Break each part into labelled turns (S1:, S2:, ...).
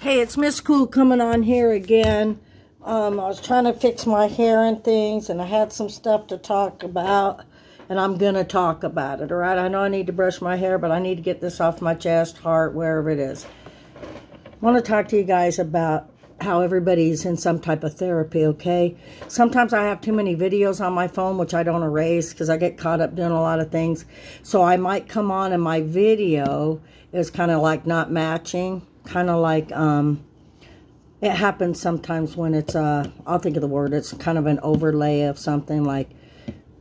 S1: Hey, it's Miss Cool coming on here again. I was trying to fix my hair and things, and I had some stuff to talk about, and I'm going to talk about it, all right? I know I need to brush my hair, but I need to get this off my chest, heart, wherever it is. I want to talk to you guys about how everybody's in some type of therapy, okay? Sometimes I have too many videos on my phone, which I don't erase because I get caught up doing a lot of things. So I might come on and my video is kind of like not matching. Kind of like, it happens sometimes when it's, I'll think of the word, it's kind of an overlay of something, like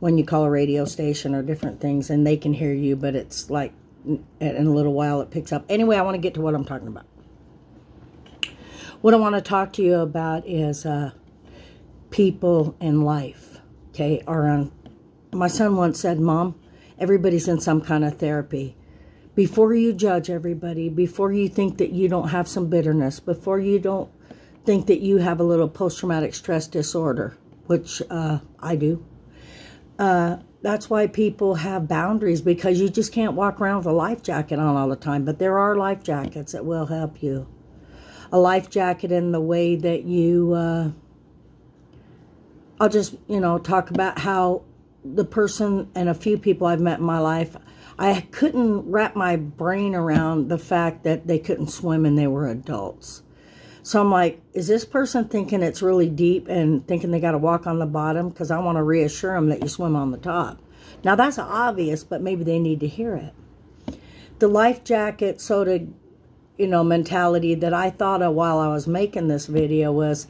S1: when you call a radio station or different things and they can hear you, but it's like, in a little while it picks up. Anyway, I want to get to what I'm talking about. What I want to talk to you about is, people in life, okay? My son once said, Mom, everybody's in some kind of therapy. Before you judge everybody, before you think that you don't have some bitterness, before you don't think that you have a little post-traumatic stress disorder, which I do, that's why people have boundaries, because you just can't walk around with a life jacket on all the time. But there are life jackets that will help you. A life jacket in the way that you, I'll just, talk about how the person and a few people I've met in my life, I couldn't wrap my brain around the fact that they couldn't swim and they were adults. So I'm like, is this person thinking it's really deep and thinking they got to walk on the bottom? Because I want to reassure them that you swim on the top. Now that's obvious, but maybe they need to hear it. The life jacket sort of, mentality that I thought of while I was making this video was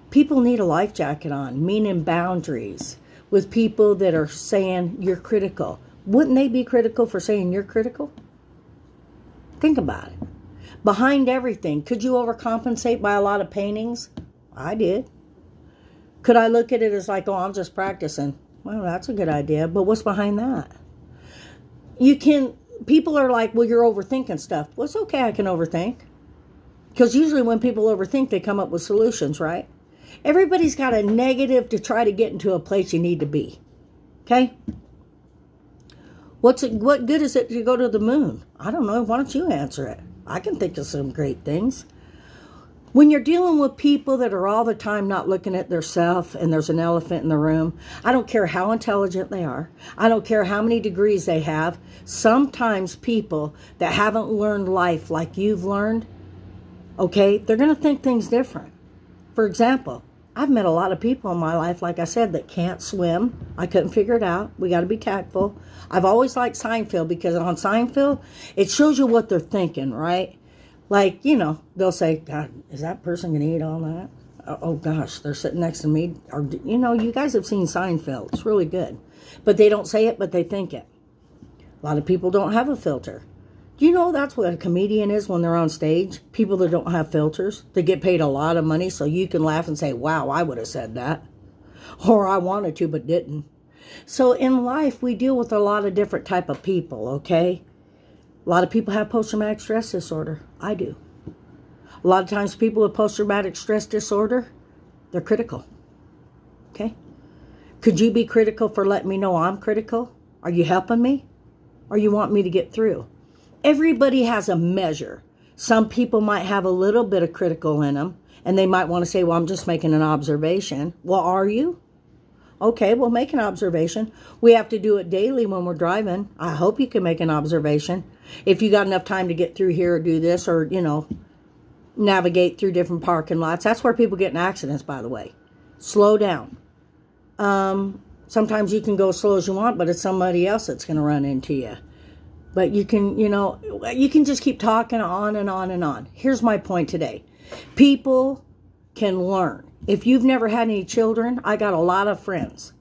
S1: people need a life jacket on, meaning boundaries with people that are saying you're critical. Wouldn't they be critical for saying you're critical? Think about it. Behind everything, could you overcompensate by a lot of paintings? I did. Could I look at it as like, oh, I'm just practicing? Well, that's a good idea, but what's behind that? People are like, well, you're overthinking stuff. Well, it's okay, I can overthink. Because usually when people overthink, they come up with solutions, right? Everybody's got a negative to try to get into a place you need to be. Okay? What good is it to go to the moon? I don't know. Why don't you answer it? I can think of some great things. When you're dealing with people that are all the time not looking at their self and there's an elephant in the room, I don't care how intelligent they are. I don't care how many degrees they have. Sometimes people that haven't learned life like you've learned, okay, they're going to think things different. For example, I've met a lot of people in my life, like I said, that can't swim. I couldn't figure it out. We got to be tactful. I've always liked Seinfeld because on Seinfeld, it shows you what they're thinking, right? Like, they'll say, God, is that person going to eat all that? Oh, gosh, they're sitting next to me. Or, you guys have seen Seinfeld. It's really good. But they don't say it, but they think it. A lot of people don't have a filter. Do you know that's what a comedian is when they're on stage? People that don't have filters. They get paid a lot of money so you can laugh and say, wow, I would have said that. Or I wanted to but didn't. So in life, we deal with a lot of different type of people, okay? A lot of people have post-traumatic stress disorder. I do. A lot of times people with post-traumatic stress disorder, they're critical. Okay? Could you be critical for letting me know I'm critical? Are you helping me? Or you want me to get through? Everybody has a measure. Some people might have a little bit of critical in them, and they might want to say, well, I'm just making an observation. Well, are you? Okay, well, make an observation. We have to do it daily when we're driving. I hope you can make an observation. If you got enough time to get through here or do this or, navigate through different parking lots. That's where people get in accidents, by the way. Slow down. Sometimes you can go as slow as you want, but it's somebody else that's going to run into you. But you can, you can just keep talking on and on and on. Here's my point today. People can learn. If you've never had any children, I got a lot of friends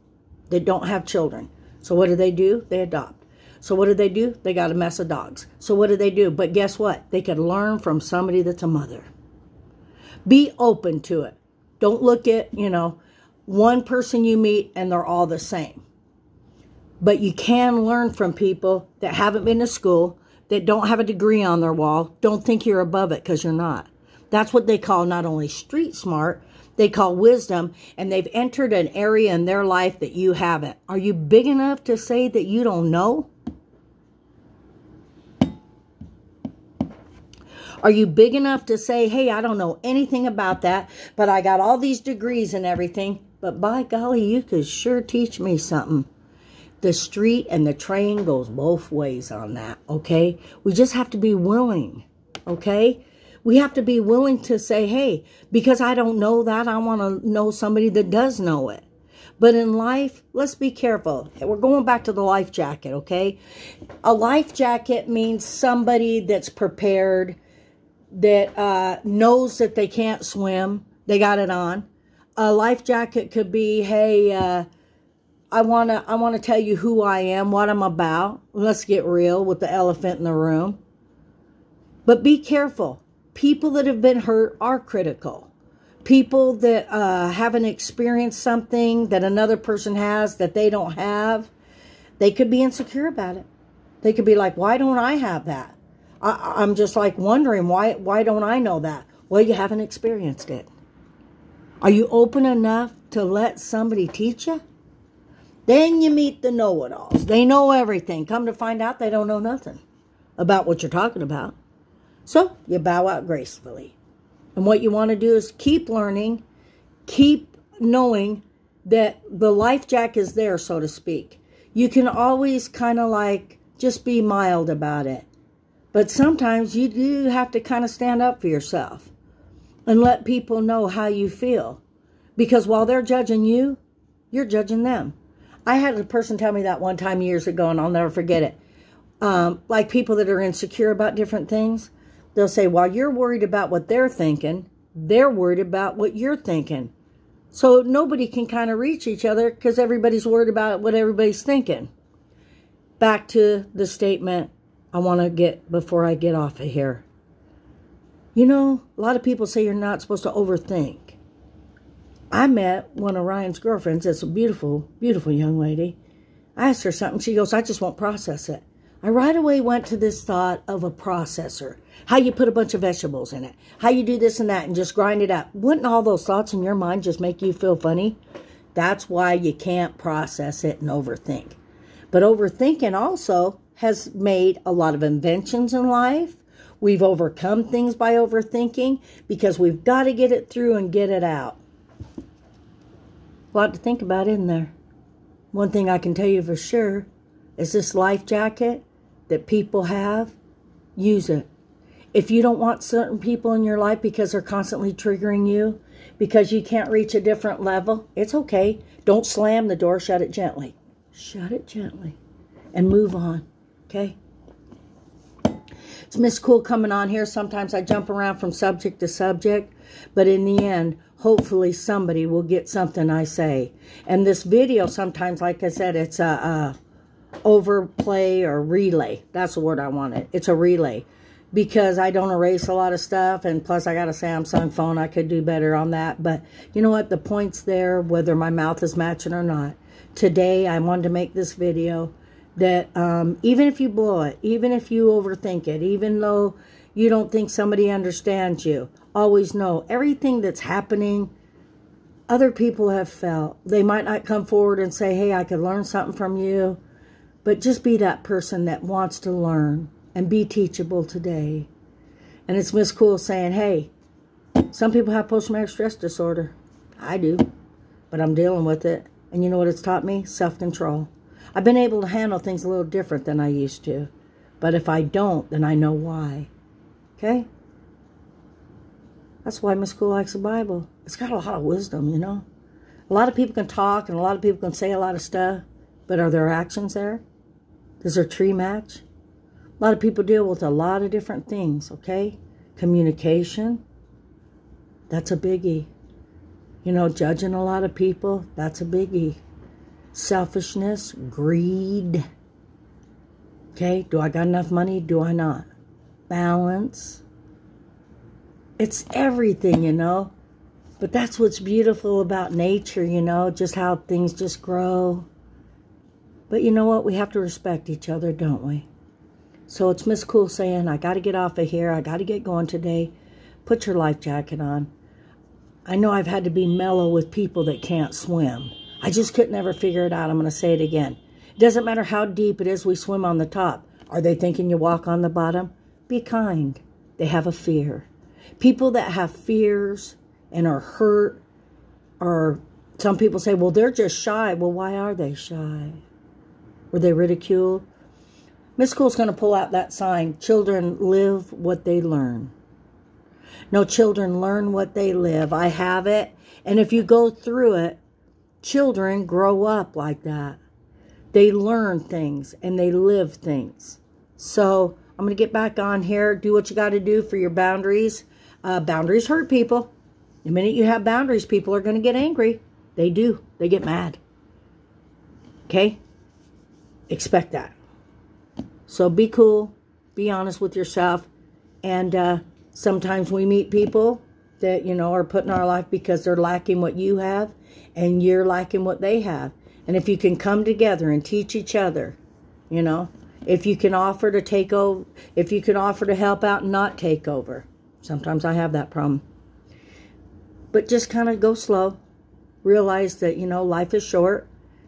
S1: that don't have children. So what do? They adopt. So what do? They got a mess of dogs. So what do? But guess what? They could learn from somebody that's a mother. Be open to it. Don't look at, one person you meet and they're all the same. But you can learn from people that haven't been to school, that don't have a degree on their wall. Don't think you're above it because you're not. That's what they call not only street smart, they call wisdom, and they've entered an area in their life that you haven't. Are you big enough to say that you don't know? Are you big enough to say, hey, I don't know anything about that, but I got all these degrees and everything, but by golly, you could sure teach me something. The street and the train goes both ways on that, okay? We just have to be willing, okay? We have to be willing to say, hey, because I don't know that, I want to know somebody that does know it. But in life, let's be careful. We're going back to the life jacket, okay? A life jacket means somebody that's prepared, that knows that they can't swim. They got it on. A life jacket could be, hey, I want to tell you who I am, what I'm about. Let's get real with the elephant in the room. But be careful. People that have been hurt are critical. People that haven't experienced something that another person has that they don't have, they could be insecure about it. They could be like, why don't I have that? I'm just like wondering, why don't I know that? Well, you haven't experienced it. Are you open enough to let somebody teach you? Then you meet the know-it-alls. They know everything. Come to find out they don't know nothing about what you're talking about. So you bow out gracefully. And what you want to do is keep learning, keep knowing that the life jacket is there, so to speak. You can always kind of like just be mild about it. But sometimes you do have to kind of stand up for yourself and let people know how you feel. Because while they're judging you, you're judging them. I had a person tell me that one time years ago, and I'll never forget it. Like people that are insecure about different things, they'll say, while you're worried about what they're thinking, they're worried about what you're thinking. So nobody can kind of reach each other because everybody's worried about what everybody's thinking. Back to the statement I want to get before I get off of here. You know, a lot of people say you're not supposed to overthink. I met one of Ryan's girlfriends. That's a beautiful, beautiful young lady. I asked her something. She goes, I just won't process it. I right away went to this thought of a processor. How you put a bunch of vegetables in it. How you do this and that and just grind it up. Wouldn't all those thoughts in your mind just make you feel funny? That's why you can't process it and overthink. But overthinking also has made a lot of inventions in life. We've overcome things by overthinking because we've got to get it through and get it out. A lot to think about, isn't there? One thing I can tell you for sure is this life jacket that people have, use it. If you don't want certain people in your life because they're constantly triggering you, because you can't reach a different level, it's okay. Don't slam the door, shut it gently. Shut it gently and move on, okay? It's Miss Cool coming on here. Sometimes I jump around from subject to subject, but in the end, hopefully somebody will get something I say. And this video, sometimes, like I said, it's a overplay or relay. That's the word I wanted. It's a relay. Because I don't erase a lot of stuff, and plus I got a Samsung phone. I could do better on that. But you know what? The point's there, whether my mouth is matching or not. Today, I wanted to make this video that even if you blow it, even if you overthink it, even though you don't think somebody understands you, always know everything that's happening, other people have felt. They might not come forward and say, hey, I could learn something from you. But just be that person that wants to learn and be teachable today. And it's Miss Cool saying, hey, some people have post-traumatic stress disorder. I do. But I'm dealing with it. And you know what it's taught me? Self-control. I've been able to handle things a little different than I used to. But if I don't, then I know why. Okay? That's why Miss Cool likes the Bible. It's got a lot of wisdom, you know. A lot of people can talk and a lot of people can say a lot of stuff. But are there actions there? Does their tree match? A lot of people deal with a lot of different things, okay? Communication, that's a biggie. You know, judging a lot of people, that's a biggie. Selfishness, greed. Okay, do I got enough money? Do I not? Balance. It's everything, you know. But that's what's beautiful about nature, you know, just how things just grow. But you know what? We have to respect each other, don't we? So it's Miss Cool saying, I got to get off of here. I got to get going today. Put your life jacket on. I know I've had to be mellow with people that can't swim. I just couldn't ever figure it out. I'm going to say it again. It doesn't matter how deep it is we swim on the top. Are they thinking you walk on the bottom? Be kind. They have a fear. People that have fears and are hurt, or some people say, well, they're just shy. Well, why are they shy? Were they ridiculed? Miss Cool's going to pull out that sign. Children live what they learn. No, children learn what they live. I have it. And if you go through it, children grow up like that. They learn things and they live things. So I'm going to get back on here. Do what you got to do for your boundaries. Boundaries hurt people. The minute you have boundaries, people are going to get angry. They do. They get mad. Okay? Expect that. So be cool. Be honest with yourself. And sometimes we meet people that, you know, are put in our life because they're lacking what you have and you're lacking what they have. And if you can come together and teach each other, you know, if you can offer to take over, if you can offer to help out and not take over. Sometimes I have that problem. But just kind of go slow. Realize that, you know, life is short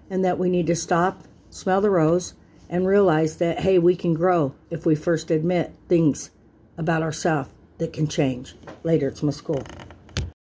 S1: and that we need to stop, smell the rose, and realize that, hey, we can grow if we first admit things about ourselves that can change. Later, it's Miss Cool.